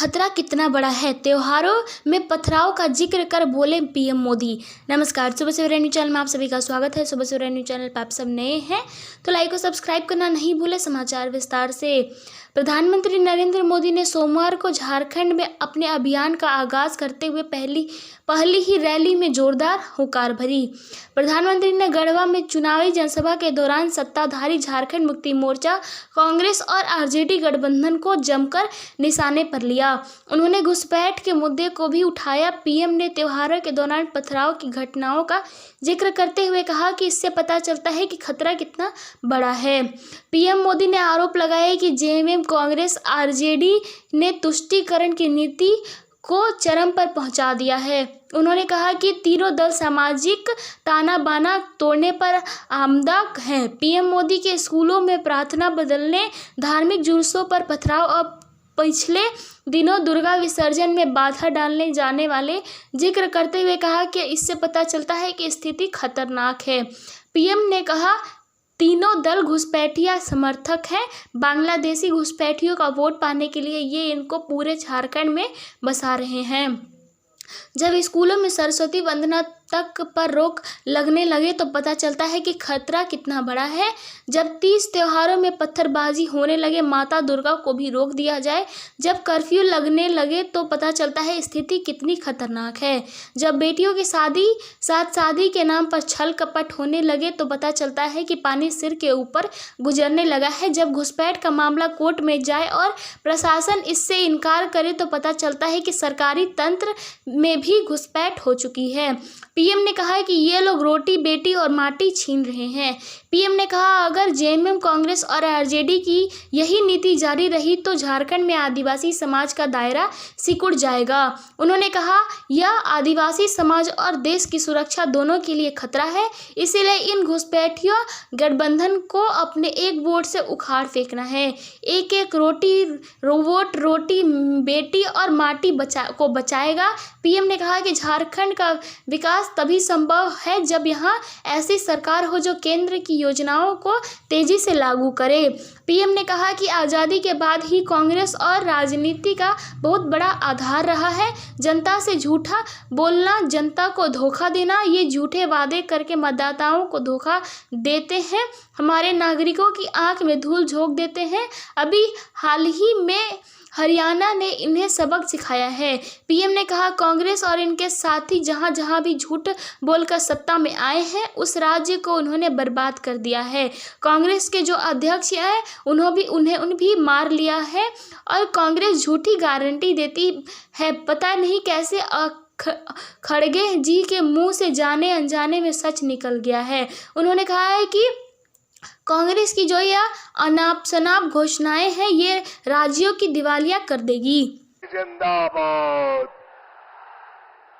खतरा कितना बड़ा है, त्योहारों में पथराव का जिक्र कर बोले पीएम मोदी। नमस्कार, सुबह सवेरा न्यूज़ चैनल में आप सभी का स्वागत है। सुबह सवेरा न्यूज़ चैनल पर आप सब नए हैं तो लाइक और सब्सक्राइब करना नहीं भूले। समाचार विस्तार से। प्रधानमंत्री नरेंद्र मोदी ने सोमवार को झारखंड में अपने अभियान का आगाज करते हुए पहली ही रैली में जोरदार हुंकार भरी। प्रधानमंत्री ने गढ़वा में चुनावी जनसभा के दौरान सत्ताधारी झारखंड मुक्ति मोर्चा, कांग्रेस और आरजेडी गठबंधन को जमकर निशाने पर लिया। उन्होंने घुसपैठ के मुद्दे को भी उठाया। पीएम ने त्योहारों के दौरान पथराव की घटनाओं का जिक्र करते हुए कहा कि इससे पता चलता है कि खतरा कितना बड़ा है। पीएम मोदी ने आरोप लगाया कि जेएमएम, कांग्रेस, आरजेडी ने तुष्टीकरण की नीति को चरम पर पहुंचा दिया है। उन्होंने कहा कि तीनों दल सामाजिक ताना बाना तोड़ने पर आमदा हैं। पीएम मोदी के स्कूलों में प्रार्थना बदलने, धार्मिक जुलूसों पर पथराव और पिछले दिनों दुर्गा विसर्जन में बाधा डालने जाने वाले जिक्र करते हुए कहा कि इससे पता चलता है कि स्थिति खतरनाक है। पीएम ने कहा तीनों दल घुसपैठिया समर्थक हैं। बांग्लादेशी घुसपैठियों का वोट पाने के लिए ये इनको पूरे झारखंड में बसा रहे हैं। जब स्कूलों में सरस्वती वंदना तक पर रोक लगने लगे तो पता चलता है कि खतरा कितना बड़ा है। जब 30 त्योहारों में पत्थरबाजी होने लगे, माता दुर्गा को भी रोक दिया जाए। जब कर्फ्यू लगने लगे तो पता चलता है स्थिति कितनी खतरनाक है। जब बेटियों की शादी के नाम पर छल कपट होने लगे तो पता चलता है कि पानी सिर के ऊपर गुजरने लगा है। जब घुसपैठ का मामला कोर्ट में जाए और प्रशासन इससे इनकार करे तो पता चलता है कि सरकारी तंत्र में भी घुसपैठ हो चुकी है। पीएम ने कहा कि ये लोग रोटी, बेटी और माटी छीन रहे हैं। पीएम ने कहा अगर जेएमएम, कांग्रेस और आरजेडी की यही नीति जारी रही तो झारखंड में आदिवासी समाज का दायरा सिकुड़ जाएगा। उन्होंने कहा यह आदिवासी समाज और देश की सुरक्षा दोनों के लिए खतरा है। इसीलिए इन घुसपैठियों गठबंधन को अपने एक वोट से उखाड़ फेंकना है। एक एक वोट रोटी, बेटी और माटी को बचाएगा। पीएम ने कहा कि झारखंड का विकास तभी संभव है जब यहाँ ऐसी सरकार हो जो केंद्र की योजनाओं को तेजी से लागू करे। पीएम ने कहा कि आज़ादी के बाद ही कांग्रेस और राजनीति का बहुत बड़ा आधार रहा है जनता से झूठा बोलना, जनता को धोखा देना। ये झूठे वादे करके मतदाताओं को धोखा देते हैं, हमारे नागरिकों की आंख में धूल झोंक देते हैं। अभी हाल ही में हरियाणा ने इन्हें सबक सिखाया है। पीएम ने कहा कांग्रेस और इनके साथी जहां जहां भी झूठ बोलकर सत्ता में आए हैं उस राज्य को उन्होंने बर्बाद कर दिया है। कांग्रेस के जो अध्यक्ष हैं उन्हें भी मार लिया है और कांग्रेस झूठी गारंटी देती है। पता नहीं कैसे खड़गे जी के मुंह से जाने अनजाने में सच निकल गया है। उन्होंने कहा है कि कांग्रेस की जो यह अनाप शनाप घोषणाएं हैं ये राज्यों की दिवालिया कर देगी। जिंदाबाद,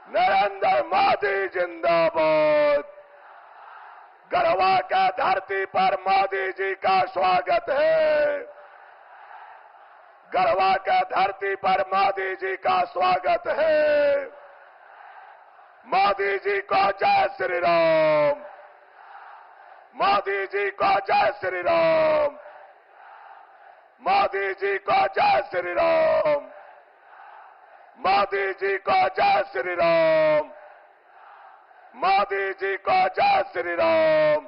नरेंद्र मोदी जिंदाबाद। गढ़वा का धरती पर मोदी जी का स्वागत है। गढ़वा का धरती पर मोदी जी का स्वागत है। मोदी जी को जय श्री राम। मोदी जी को जय श्री राम। मोदी जी को जय श्री राम। मोदी जी को जय श्री राम। मोदी जी को जय श्री राम।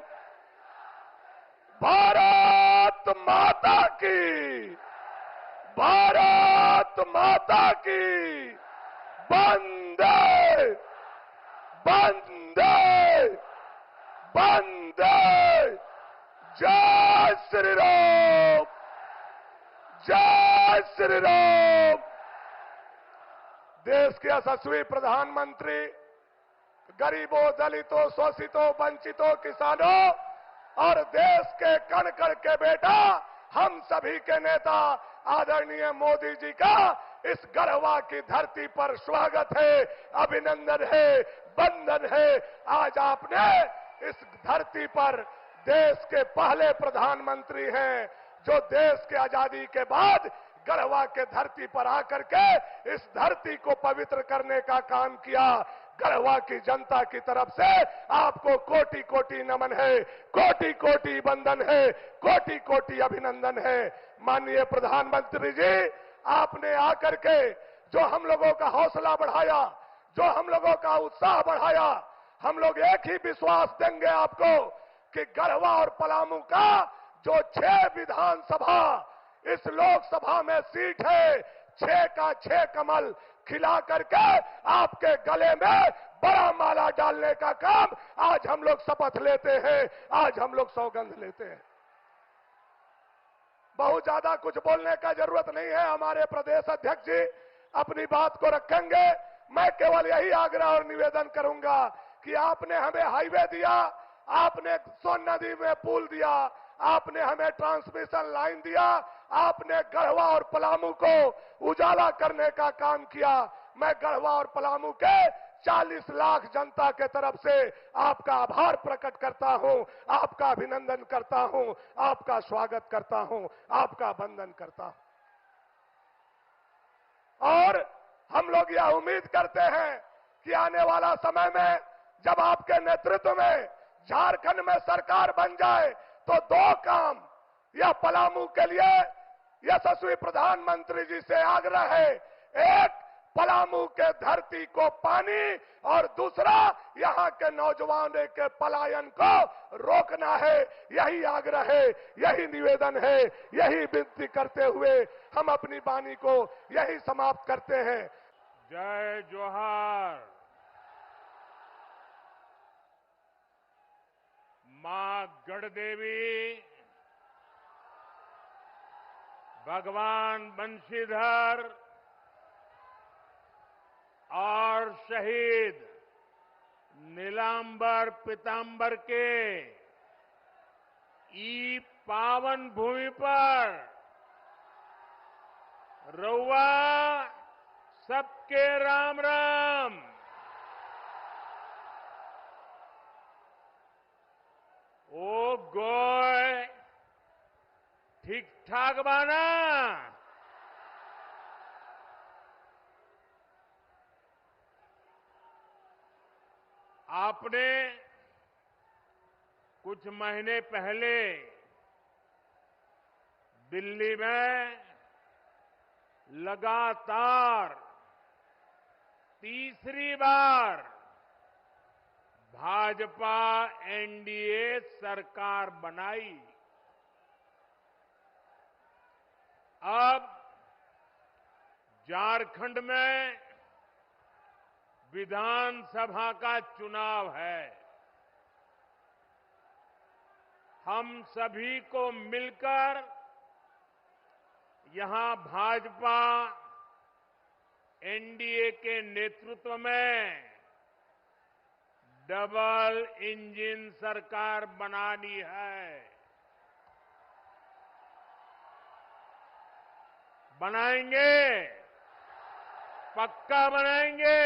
भारत माता की, भारत माता की वंदे, वंदे, वंदे। जय श्री राम, जय श्री राम। देश के यशस्वी प्रधानमंत्री गरीबों, दलितों, शोषितों, वंचितों, किसानों और देश के कण कण के बेटा हम सभी के नेता आदरणीय मोदी जी का इस गढ़वा की धरती पर स्वागत है, अभिनंदन है, वंदन है। आज आपने इस धरती पर देश के पहले प्रधानमंत्री हैं जो देश के आजादी के बाद गढ़वा के धरती पर आकर के इस धरती को पवित्र करने का काम किया। गढ़वा की जनता की तरफ से आपको कोटि कोटि नमन है, कोटि कोटि वंदन है, कोटि कोटि अभिनंदन है। माननीय प्रधानमंत्री जी, आपने आकर के जो हम लोगों का हौसला बढ़ाया, जो हम लोगों का उत्साह बढ़ाया, हम लोग एक ही विश्वास देंगे आपको कि गढ़वा और पलामू का जो 6 विधानसभा इस लोकसभा में सीट है, 6 का 6 कमल खिला करके आपके गले में बड़ा माला डालने का काम आज हम लोग शपथ लेते हैं, आज हम लोग सौगंध लेते हैं। बहुत ज्यादा कुछ बोलने का जरूरत नहीं है। हमारे प्रदेश अध्यक्ष जी अपनी बात को रखेंगे। मैं केवल यही आग्रह और निवेदन करूंगा कि आपने हमें हाईवे दिया, आपने सोन नदी में पुल दिया, आपने हमें ट्रांसमिशन लाइन दिया, आपने गढ़वा और पलामू को उजाला करने का काम किया। मैं गढ़वा और पलामू के 40 लाख जनता के तरफ से आपका आभार प्रकट करता हूं, आपका अभिनंदन करता हूं, आपका स्वागत करता हूं, आपका वंदन करता हूं। और हम लोग यह उम्मीद करते हैं कि आने वाला समय में जब आपके नेतृत्व में झारखंड में सरकार बन जाए तो 2 काम यह पलामू के लिए यशस्वी प्रधानमंत्री जी से आग्रह है। एक, पलामू के धरती को पानी, और दूसरा, यहां के नौजवानों के पलायन को रोकना है। यही आग्रह है, यही निवेदन है, यही विनती करते हुए हम अपनी वाणी को यही समाप्त करते हैं। जय जोहार। मां गढ़देवी, भगवान बंशीधर और शहीद नीलांबर पीतांबर के ई पावन भूमि पर रउआ सबके राम राम। ओ गोय ठीक ठाक बाना? आपने कुछ महीने पहले दिल्ली में लगातार तीसरी बार भाजपा एनडीए सरकार बनाई। अब झारखंड में विधानसभा का चुनाव है। हम सभी को मिलकर यहां भाजपा एनडीए के नेतृत्व में डबल इंजन सरकार बनानी है। बनाएंगे, पक्का बनाएंगे।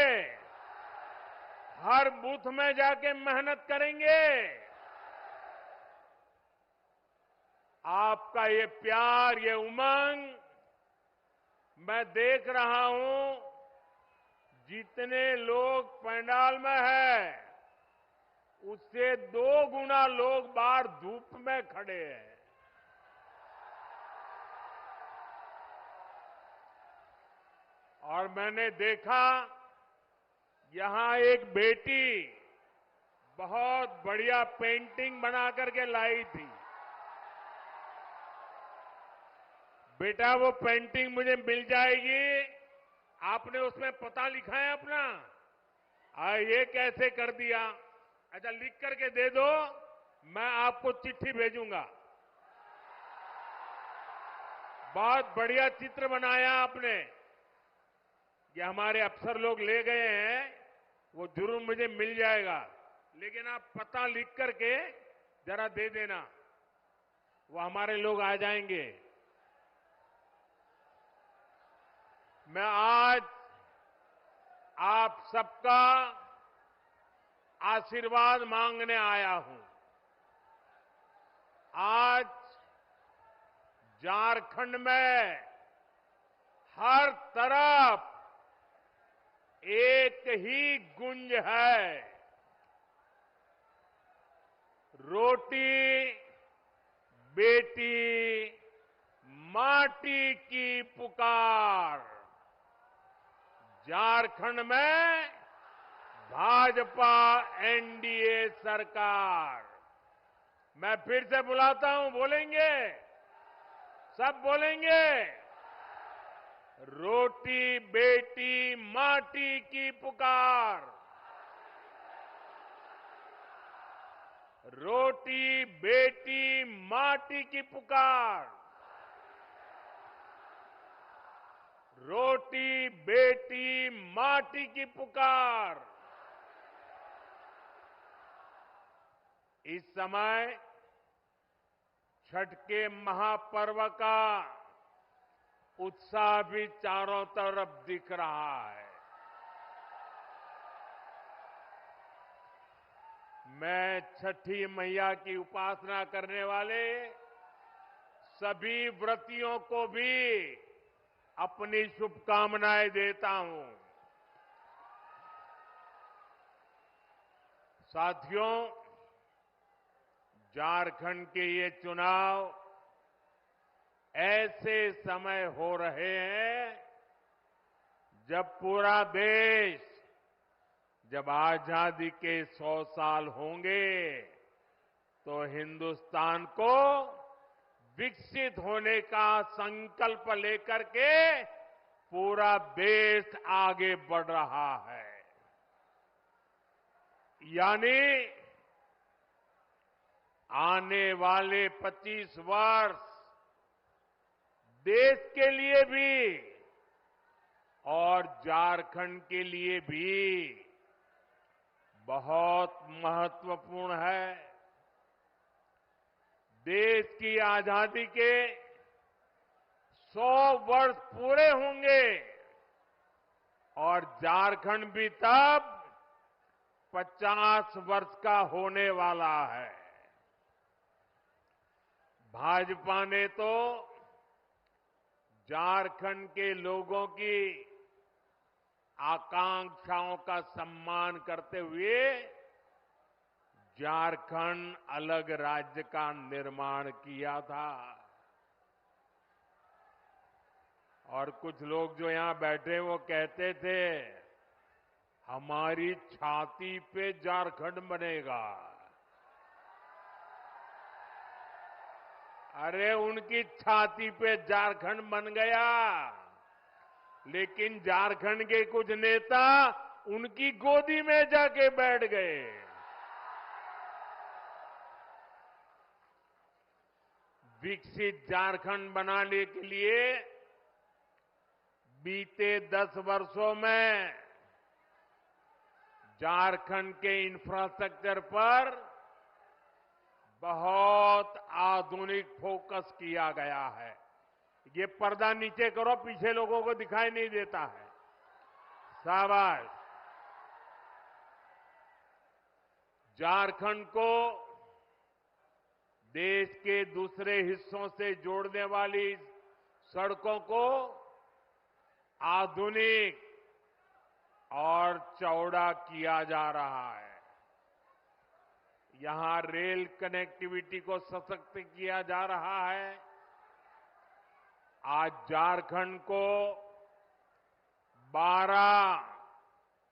हर बूथ में जाके मेहनत करेंगे। आपका ये प्यार, ये उमंग मैं देख रहा हूं। जितने लोग पंडाल में हैं, उससे 2 गुना लोग बाहर धूप में खड़े हैं। और मैंने देखा यहां एक बेटी बहुत बढ़िया पेंटिंग बना करके लाई थी। बेटा, वो पेंटिंग मुझे मिल जाएगी? आपने उसमें पता लिखा है अपना? ये कैसे कर दिया? अच्छा, लिख करके दे दो, मैं आपको चिट्ठी भेजूंगा। बहुत बढ़िया चित्र बनाया आपने। ये हमारे अफसर लोग ले गए हैं, वो जरूर मुझे मिल जाएगा, लेकिन आप पता लिख करके जरा दे देना, वो हमारे लोग आ जाएंगे। मैं आज आप सबका आशीर्वाद मांगने आया हूं। आज झारखंड में हर तरफ एक ही गुंज है। रोटी, बेटी, माटी की पुकार। झारखंड में भाजपा एनडीए सरकार। मैं फिर से बुलाता हूं, बोलेंगे? सब बोलेंगे? रोटी बेटी माटी की पुकार। रोटी बेटी माटी की पुकार। रोटी बेटी माटी की पुकार। इस समय छठ के महापर्व का उत्साह भी चारों तरफ दिख रहा है। मैं छठी मैया की उपासना करने वाले सभी व्रतियों को भी अपनी शुभकामनाएं देता हूं। साथियों, झारखंड के ये चुनाव ऐसे समय हो रहे हैं जब पूरा देश, जब आजादी के 100 साल होंगे तो हिंदुस्तान को विकसित होने का संकल्प लेकर के पूरा देश आगे बढ़ रहा है। यानी आने वाले 25 वर्ष देश के लिए भी और झारखंड के लिए भी बहुत महत्वपूर्ण है। देश की आजादी के 100 वर्ष पूरे होंगे और झारखंड भी तब 50 वर्ष का होने वाला है। भाजपा ने तो झारखंड के लोगों की आकांक्षाओं का सम्मान करते हुए झारखंड अलग राज्य का निर्माण किया था। और कुछ लोग जो यहां बैठे वो कहते थे हमारी छाती पे झारखंड बनेगा। अरे उनकी छाती पे झारखंड बन गया, लेकिन झारखंड के कुछ नेता उनकी गोदी में जाके बैठ गए। विकसित झारखंड बनाने के लिए बीते 10 वर्षों में झारखंड के इंफ्रास्ट्रक्चर पर बहुत आधुनिक फोकस किया गया है। ये पर्दा नीचे करो, पीछे लोगों को दिखाई नहीं देता है। शाबाश। झारखंड को देश के दूसरे हिस्सों से जोड़ने वाली सड़कों को आधुनिक और चौड़ा किया जा रहा है। यहां रेल कनेक्टिविटी को सशक्त किया जा रहा है। आज झारखंड को 12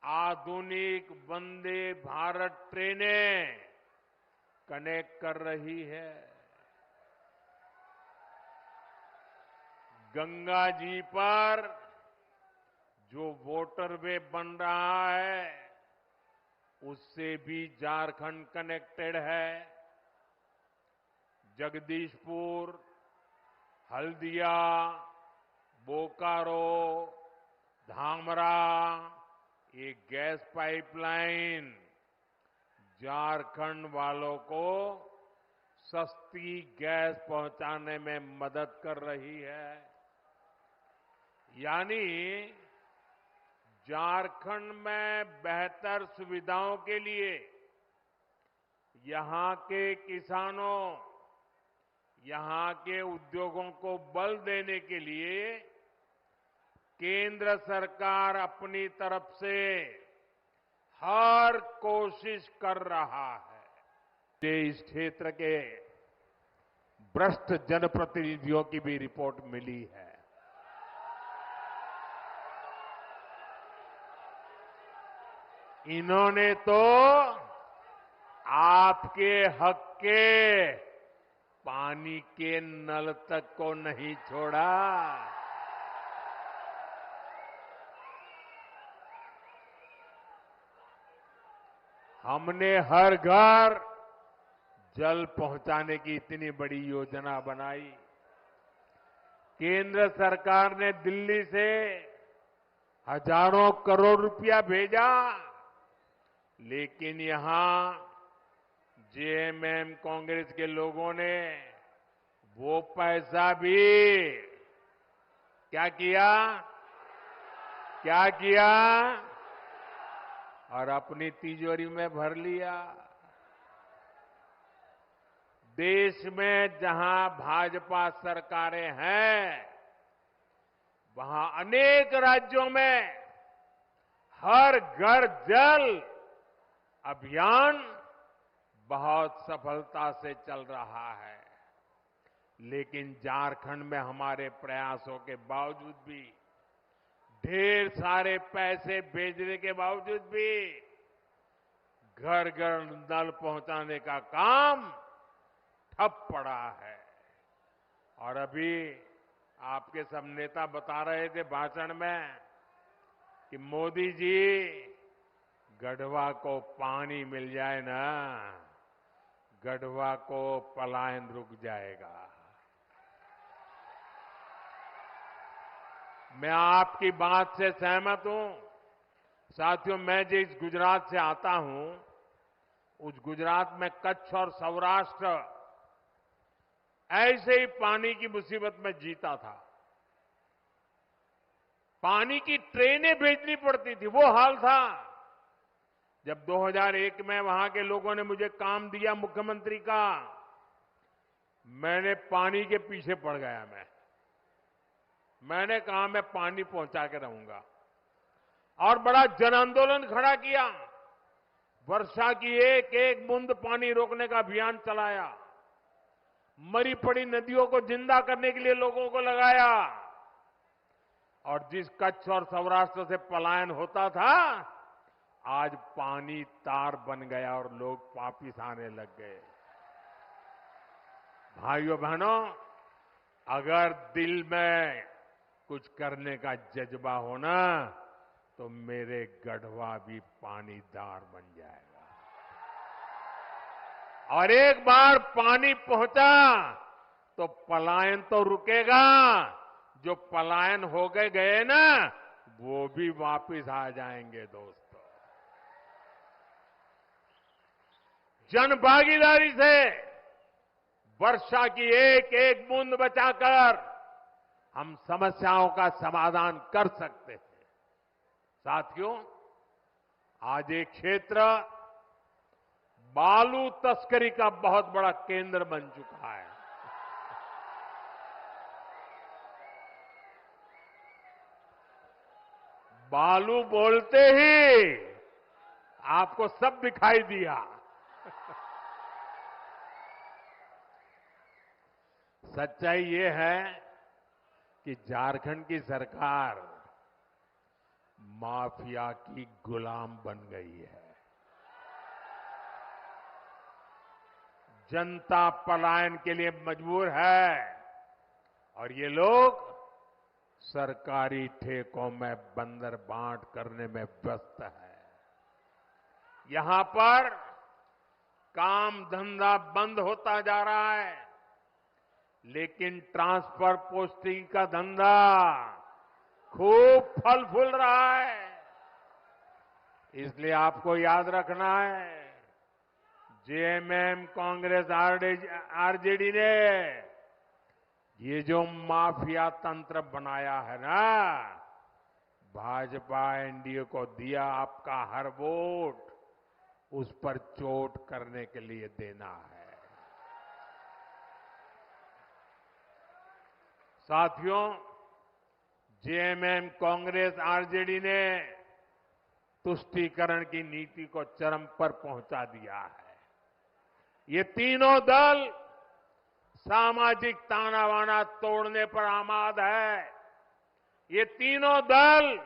आधुनिक वंदे भारत ट्रेनें कनेक्ट कर रही है। गंगा जी पर जो वाटरवे बन रहा है उससे भी झारखंड कनेक्टेड है। जगदीशपुर, हल्दिया, बोकारो, धामरा, ये गैस पाइपलाइन झारखंड वालों को सस्ती गैस पहुंचाने में मदद कर रही है। यानी झारखंड में बेहतर सुविधाओं के लिए यहां के किसानों, यहां के उद्योगों को बल देने के लिए केंद्र सरकार अपनी तरफ से हर कोशिश कर रहा है। इस क्षेत्र के भ्रष्ट जनप्रतिनिधियों की भी रिपोर्ट मिली है। इन्होंने तो आपके हक के पानी के नल तक को नहीं छोड़ा। हमने हर घर जल पहुंचाने की इतनी बड़ी योजना बनाई। केंद्र सरकार ने दिल्ली से हजारों करोड़ रुपया भेजा, लेकिन यहां जेएमएम कांग्रेस के लोगों ने वो पैसा भी क्या किया और अपनी तिजोरी में भर लिया। देश में जहां भाजपा सरकारें हैं, वहां अनेक राज्यों में हर घर जल अभियान बहुत सफलता से चल रहा है। लेकिन झारखंड में हमारे प्रयासों के बावजूद भी, ढेर सारे पैसे भेजने के बावजूद भी घर घर नल पहुंचाने का काम ठप पड़ा है। और अभी आपके सब नेता बता रहे थे भाषण में कि मोदी जी गढ़वा को पानी मिल जाए ना, गढ़वा को पलायन रुक जाएगा। मैं आपकी बात से सहमत हूं। साथियों, मैं जिस गुजरात से आता हूं, उस गुजरात में कच्छ और सौराष्ट्र ऐसे ही पानी की मुसीबत में जीता था। पानी की ट्रेनें भेजनी पड़ती थी, वो हाल था। जब 2001 में वहां के लोगों ने मुझे काम दिया मुख्यमंत्री का, मैंने पानी के पीछे पड़ गया। मैंने कहा मैं पानी पहुंचा के रहूंगा और बड़ा जन आंदोलन खड़ा किया। वर्षा की एक एक बूंद पानी रोकने का अभियान चलाया। मरी पड़ी नदियों को जिंदा करने के लिए लोगों को लगाया। और जिस कच्छ और सौराष्ट्र से पलायन होता था, आज पानी तार बन गया और लोग वापिस आने लग गए। भाइयों बहनों, अगर दिल में कुछ करने का जज्बा हो ना, तो मेरे गढ़वा भी पानीदार बन जाएगा। और एक बार पानी पहुंचा तो पलायन तो रुकेगा। जो पलायन हो गए ना, वो भी वापिस आ जाएंगे। दोस्तों, जन भागीदारी से वर्षा की एक एक बूंद बचाकर हम समस्याओं का समाधान कर सकते हैं। साथियों, आज एक क्षेत्र बालू तस्करी का बहुत बड़ा केंद्र बन चुका है। बालू बोलते ही आपको सब दिखाई दिया। सच्चाई ये है कि झारखंड की सरकार माफिया की गुलाम बन गई है। जनता पलायन के लिए मजबूर है और ये लोग सरकारी ठेकों में बंदर बांट करने में व्यस्त है। यहां पर काम धंधा बंद होता जा रहा है, लेकिन ट्रांसफर पोस्टिंग का धंधा खूब फल फूल रहा है। इसलिए आपको याद रखना है, जेएमएम कांग्रेस आरजेडी ने ये जो माफिया तंत्र बनाया है ना, भाजपा एनडीए को दिया आपका हर वोट उस पर चोट करने के लिए देना है। साथियों, जेएमएम कांग्रेस आरजेडी ने तुष्टीकरण की नीति को चरम पर पहुंचा दिया है। ये तीनों दल सामाजिक ताना बाना तोड़ने पर आमाद है। ये तीनों दल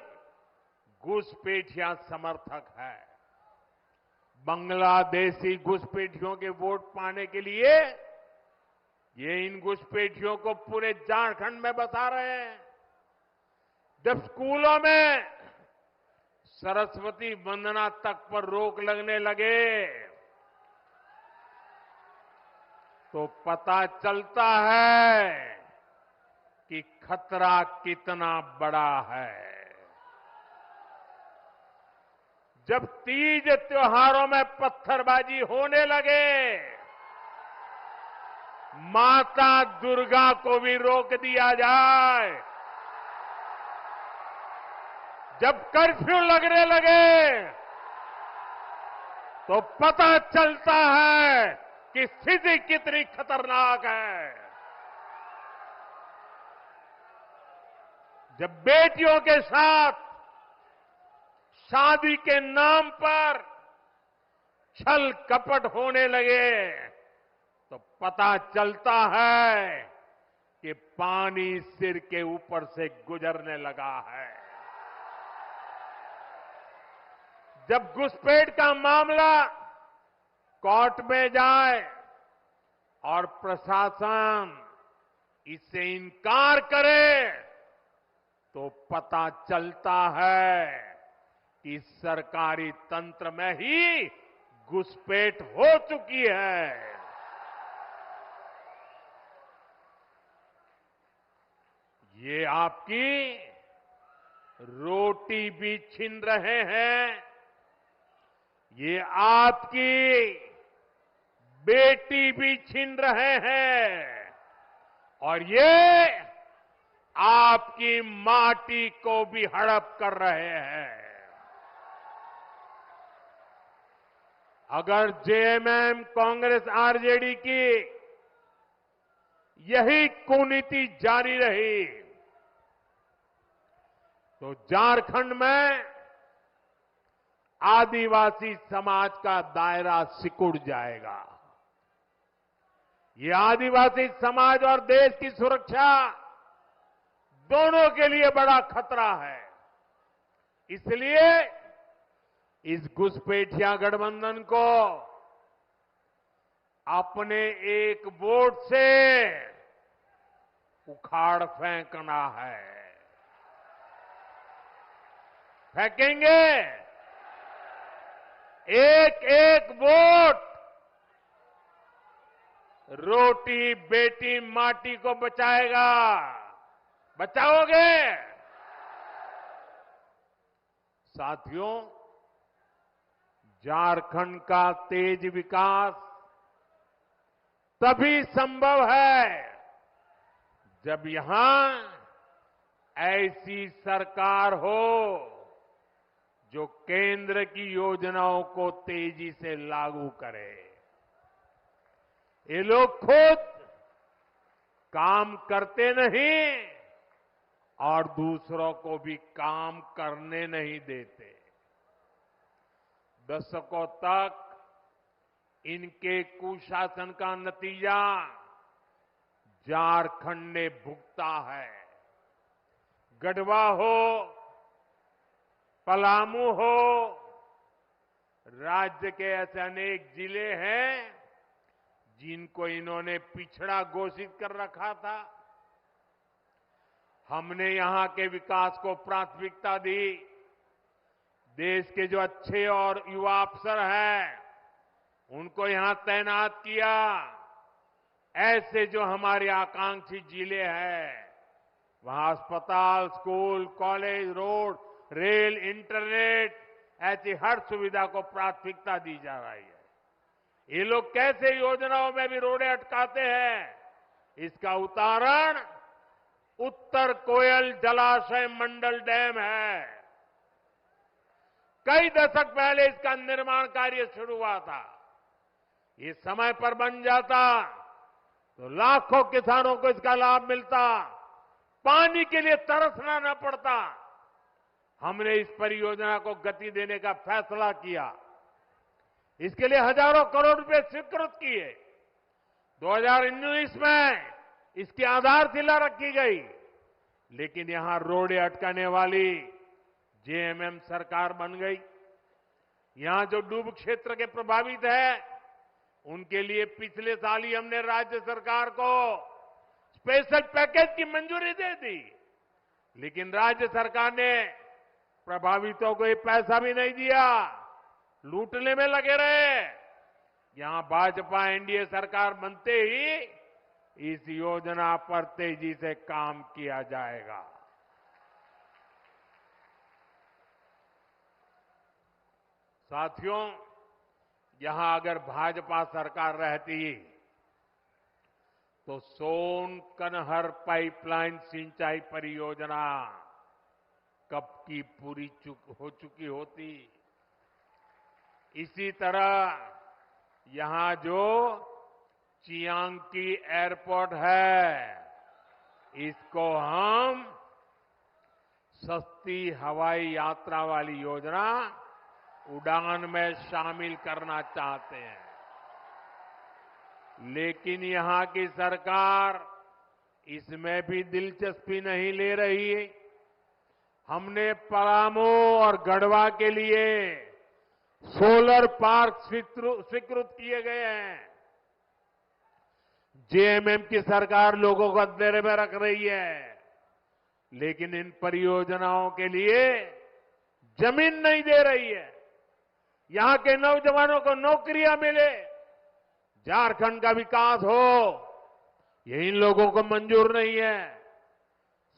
घुसपैठिया समर्थक है। बांग्लादेशी घुसपैठियों के वोट पाने के लिए ये इन घुसपैठियों को पूरे झारखंड में बसा रहे हैं। जब स्कूलों में सरस्वती वंदना तक पर रोक लगने लगे तो पता चलता है कि खतरा कितना बड़ा है। जब तीज त्योहारों में पत्थरबाजी होने लगे, माता दुर्गा को भी रोक दिया जाए, जब कर्फ्यू लगने लगे तो पता चलता है कि स्थिति कितनी खतरनाक है। जब बेटियों के साथ शादी के नाम पर छल कपट होने लगे तो पता चलता है कि पानी सिर के ऊपर से गुजरने लगा है। जब घुसपैठ का मामला कोर्ट में जाए और प्रशासन इससे इनकार करे तो पता चलता है कि सरकारी तंत्र में ही घुसपैठ हो चुकी है। ये आपकी रोटी भी छीन रहे हैं, ये आपकी बेटी भी छीन रहे हैं और ये आपकी माटी को भी हड़प कर रहे हैं। अगर जेएमएम, कांग्रेस, आरजेडी की यही कुनीति जारी रही तो झारखंड में आदिवासी समाज का दायरा सिकुड़ जाएगा। ये आदिवासी समाज और देश की सुरक्षा दोनों के लिए बड़ा खतरा है। इसलिए इस घुसपैठिया गठबंधन को अपने एक वोट से उखाड़ फेंकना है। फेंकेंगे। एक एक वोट रोटी बेटी माटी को बचाएगा। बचाओगे? साथियों, झारखंड का तेज विकास तभी संभव है जब यहां ऐसी सरकार हो जो केंद्र की योजनाओं को तेजी से लागू करे। ये लोग खुद काम करते नहीं और दूसरों को भी काम करने नहीं देते। दशकों तक इनके कुशासन का नतीजा झारखंड ने भुगता है। गढ़वा हो, पलामू हो, राज्य के ऐसे अनेक जिले हैं जिनको इन्होंने पिछड़ा घोषित कर रखा था। हमने यहां के विकास को प्राथमिकता दी। देश के जो अच्छे और युवा अफसर हैं उनको यहां तैनात किया। ऐसे जो हमारे आकांक्षी जिले हैं वहां अस्पताल, school, college, road, rail, internet ऐसी हर सुविधा को प्राथमिकता दी जा रही है। ये लोग कैसे योजनाओं में भी रोड़े अटकाते हैं, इसका उदाहरण उत्तर कोयल जलाशय मंडल डैम है। कई दशक पहले इसका निर्माण कार्य शुरू हुआ था। ये समय पर बन जाता तो लाखों किसानों को इसका लाभ मिलता, पानी के लिए तरसना न पड़ता। हमने इस परियोजना को गति देने का फैसला किया। इसके लिए हजारों करोड़ रुपए स्वीकृत किए। 2019 में इसकी आधारशिला रखी गई, लेकिन यहां रोड़े अटकाने वाली जेएमएम सरकार बन गई। यहां जो डूब क्षेत्र के प्रभावित है, उनके लिए पिछले साल ही हमने राज्य सरकार को स्पेशल पैकेज की मंजूरी दे दी, लेकिन राज्य सरकार ने प्रभावितों को ये पैसा भी नहीं दिया, लूटने में लगे रहे। यहां भाजपा एनडीए सरकार बनते ही इस योजना पर तेजी से काम किया जाएगा। साथियों, यहां अगर भाजपा सरकार रहती तो सोन कनहर पाइपलाइन सिंचाई परियोजना कब की पूरी हो चुकी होती। इसी तरह यहां जो चियांग की एयरपोर्ट है, इसको हम सस्ती हवाई यात्रा वाली योजना उड़ान में शामिल करना चाहते हैं, लेकिन यहां की सरकार इसमें भी दिलचस्पी नहीं ले रही है। हमने पलामू और गढ़वा के लिए सोलर पार्क स्वीकृत किए गए हैं। जेएमएम की सरकार लोगों को अंधेरे में रख रही है, लेकिन इन परियोजनाओं के लिए जमीन नहीं दे रही है। यहां के नौजवानों को नौकरियां मिले, झारखंड का विकास हो, ये इन लोगों को मंजूर नहीं है।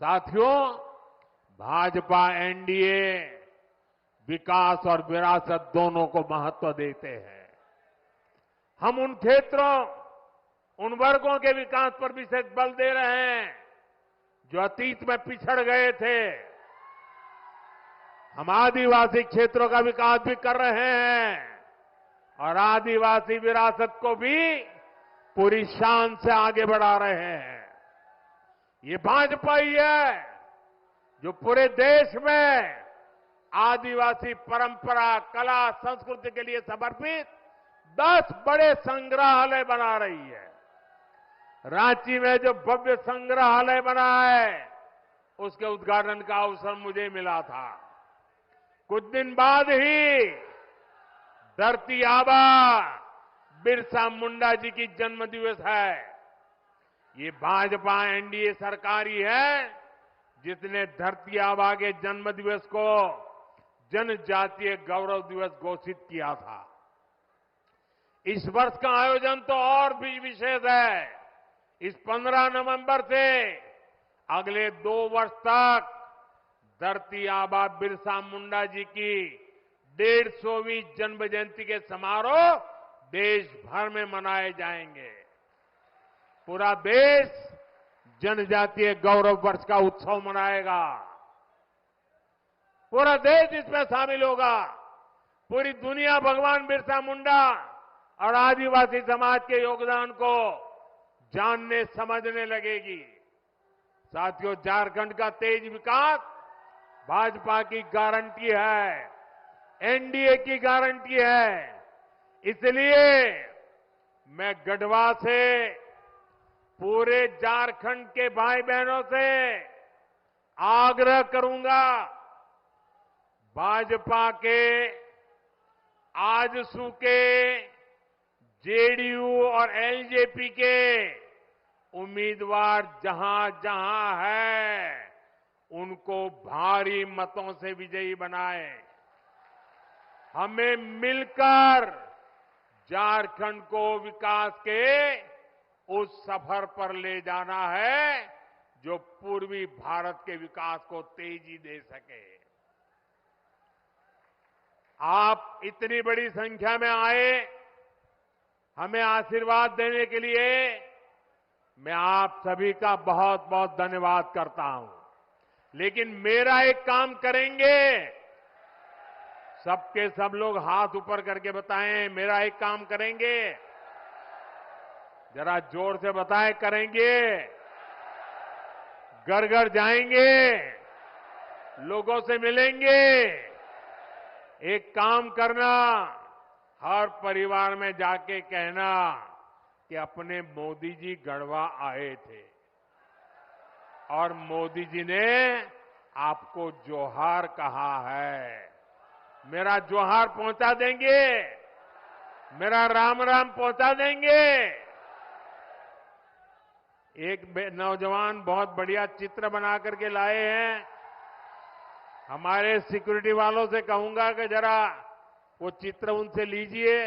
साथियों, भाजपा एनडीए विकास और विरासत दोनों को महत्व देते हैं। हम उन क्षेत्रों, उन वर्गों के विकास पर विशेष बल दे रहे हैं जो अतीत में पिछड़ गए थे। हम आदिवासी क्षेत्रों का विकास भी कर रहे हैं और आदिवासी विरासत को भी पूरी शान से आगे बढ़ा रहे हैं। ये भाजपा ही है जो पूरे देश में आदिवासी परंपरा, कला, संस्कृति के लिए समर्पित 10 बड़े संग्रहालय बना रही है। रांची में जो भव्य संग्रहालय बना है, उसके उद्घाटन का अवसर मुझे मिला था। कुछ दिन बाद ही धरती आबा बिरसा मुंडा जी की जन्म दिवस है। ये भाजपा एनडीए सरकार ही है जिसने धरती आबा के जन्म दिवस को जनजातीय गौरव दिवस घोषित किया था। इस वर्ष का आयोजन तो और भी विशेष है। इस 15 नवंबर से अगले 2 वर्ष तक धरती आबा बिरसा मुंडा जी की 150वीं जन्म जयंती के समारोह देश भर में मनाए जाएंगे। पूरा देश जनजातीय गौरव वर्ष का उत्सव मनाएगा। पूरा देश इसमें शामिल होगा। पूरी दुनिया भगवान बिरसा मुंडा और आदिवासी समाज के योगदान को जानने समझने लगेगी। साथियों, झारखंड का तेज विकास भाजपा की गारंटी है, एनडीए की गारंटी है। इसलिए मैं गढ़वा से पूरे झारखंड के भाई बहनों से आग्रह करूंगा, भाजपा के, आजसू के, जेडीयू और एलजेपी के उम्मीदवार जहां जहां है, उनको भारी मतों से विजयी बनाए। हमें मिलकर झारखंड को विकास के उस सफर पर ले जाना है जो पूर्वी भारत के विकास को तेजी दे सके। आप इतनी बड़ी संख्या में आए, हमें आशीर्वाद देने के लिए मैं आप सभी का बहुत बहुत धन्यवाद करता हूं। लेकिन मेरा एक काम करेंगे, सबके सब लोग हाथ ऊपर करके बताएं, मेरा एक काम करेंगे, जरा जोर से बताएं, करेंगे। घर घर जाएंगे, लोगों से मिलेंगे। एक काम करना, हर परिवार में जाके कहना कि अपने मोदी जी गढ़वा आए थे और मोदी जी ने आपको जोहार कहा है। मेरा जोहार पहुंचा देंगे, मेरा राम राम पहुंचा देंगे। एक नौजवान बहुत बढ़िया चित्र बना करके लाए हैं। हमारे सिक्योरिटी वालों से कहूंगा कि जरा वो चित्र उनसे लीजिए,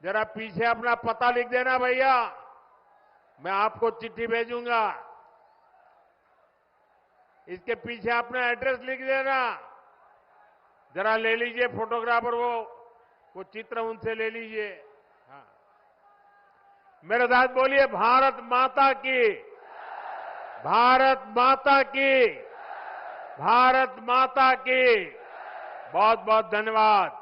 जरा पीछे अपना पता लिख देना भैया, मैं आपको चिट्ठी भेजूंगा। इसके पीछे अपना एड्रेस लिख देना, जरा ले लीजिए फोटोग्राफर, वो चित्र उनसे ले लीजिए। हाँ, मेरे साथ बोलिए भारत माता की, भारत माता की, भारत माता की। बहुत बहुत धन्यवाद।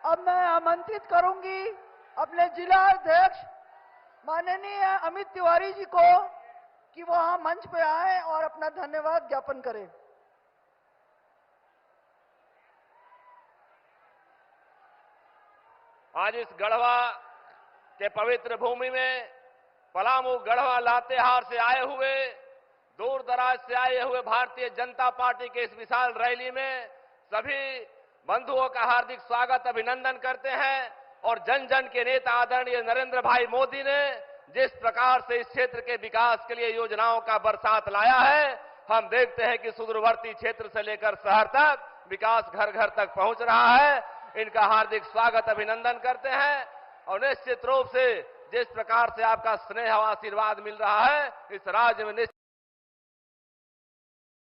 अब मैं आमंत्रित करूंगी अपने जिला अध्यक्ष माननीय अमित तिवारी जी को कि वो यहाँ मंच पे आए और अपना धन्यवाद ज्ञापन करें। आज इस गढ़वा के पवित्र भूमि में पलामू, गढ़वा, लातेहार से आए हुए, दूर दराज से आए हुए भारतीय जनता पार्टी के इस विशाल रैली में सभी बंधुओं का हार्दिक स्वागत, अभिनंदन करते हैं। और जन जन के नेता आदरणीय नरेंद्र भाई मोदी ने जिस प्रकार से इस क्षेत्र के विकास के लिए योजनाओं का बरसात लाया है, हम देखते हैं कि सुदूरवर्ती क्षेत्र से लेकर शहर तक विकास घर घर तक पहुंच रहा है। इनका हार्दिक स्वागत, अभिनंदन करते हैं। और निश्चित रूप से जिस प्रकार से आपका स्नेह और आशीर्वाद मिल रहा है, इस राज्य में